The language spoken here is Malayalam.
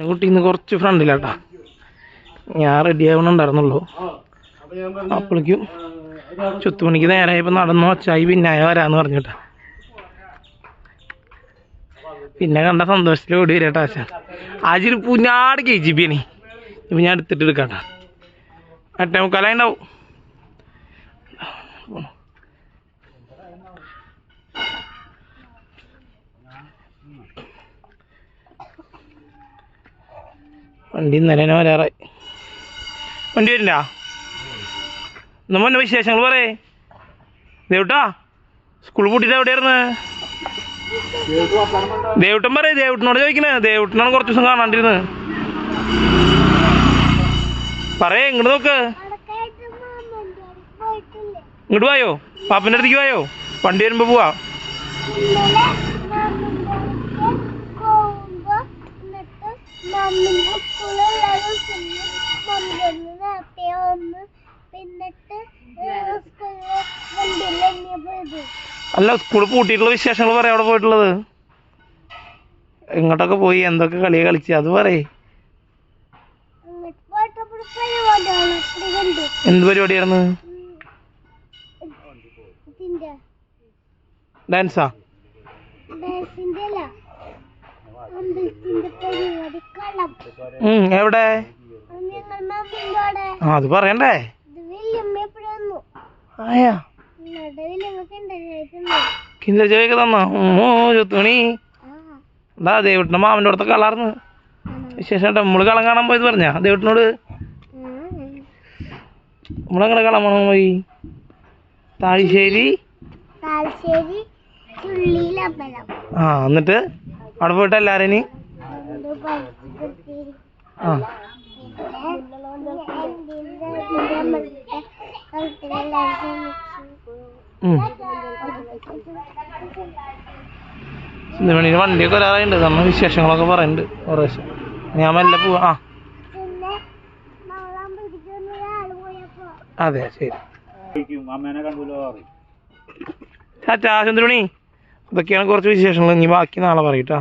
കുട്ടി ഇന്ന് കുറച്ച് ഫ്രണ്ടിലാട്ടാ. ഞാൻ റെഡി ആവണുണ്ടായിരുന്നുള്ളൂ. അപ്പോഴേക്കും ചുത്തുമണിക്ക് നേരായപ്പോൾ നടന്നു വച്ചായി പിന്നായ വരാന്ന് പറഞ്ഞിട്ടാ. പിന്നെ കണ്ട സന്തോഷത്തിൽ ഓടി വരാട്ടാ. ആജൊരു പുഞ്ഞാട് KGB ആണ്. ഇപ്പം ഞാൻ എടുത്തിട്ട് എടുക്കാട്ടാ. 8:45 ഉണ്ടാവും. വണ്ടി ഇന്നലെ തന്നെ വരാറായി. വണ്ടി വരില്ല. നമ്മ വിശേഷങ്ങൾ പറയേ. ദേവട്ടാ സ്കൂൾ പൂട്ടിട്ട് എവിടെയായിരുന്നു? ദേവട്ടൻ പറയേ. ദേവട്ടനോട് ചോദിക്കണേ. ദേവട്ടനാണ് കുറച്ച് ദിവസം കാണാണ്ടിരുന്നത്. പറയേ. ഇങ്ങോട്ട് നോക്ക്. ഇങ്ങോട്ട് പോയോ? പാപ്പൻ്റെ അടുത്തേക്ക് പോയോ? വണ്ടി വരുമ്പോ പോവാ. അല്ല, സ്കൂളിൽ പൂട്ടിയിട്ടുള്ള വിശേഷങ്ങൾ പറയാം. അവിടെ പോയിട്ടുള്ളത് എങ്ങോട്ടൊക്കെ പോയി, എന്തൊക്കെ കളിയെ കളിച്ച് അത് പറയേ. എന്ത് പരിപാടിയായിരുന്നു? ഡാൻസാ? എവിടെ? അത് പറയണ്ടേ? ആയാ കിന്നര ചോയൊക്കെ തന്നോ? ചുത്തുമണി എന്താ ദേവട്ടിന്റെ മാമൻ്റെ അടുത്ത കളാർന്ന് വിശേഷം. നമ്മള് കളം കാണാൻ പോയത് പറഞ്ഞാ ദേവട്ടിനോട്? നമ്മളെങ്ങനെ കളം കാണാൻ പോയി? താഴ്ശ്ശേരി. എന്നിട്ട് അവിടെ പോയിട്ട് എല്ലാരും സിന്ധുമണിന് വണ്ടിയൊക്കെ വരാറുണ്ട്. നമ്മൾ വിശേഷങ്ങളൊക്കെ പറയുന്നുണ്ട് കുറേ. ഞാൻ മെല്ലെ പോവാ. അതെ ശരി. ചാച്ചാ ചന്ദ്രമണി, ഇതൊക്കെയാണ് കുറച്ച് വിശേഷങ്ങൾ. ഇനി ബാക്കി നാളെ പറയട്ടാ.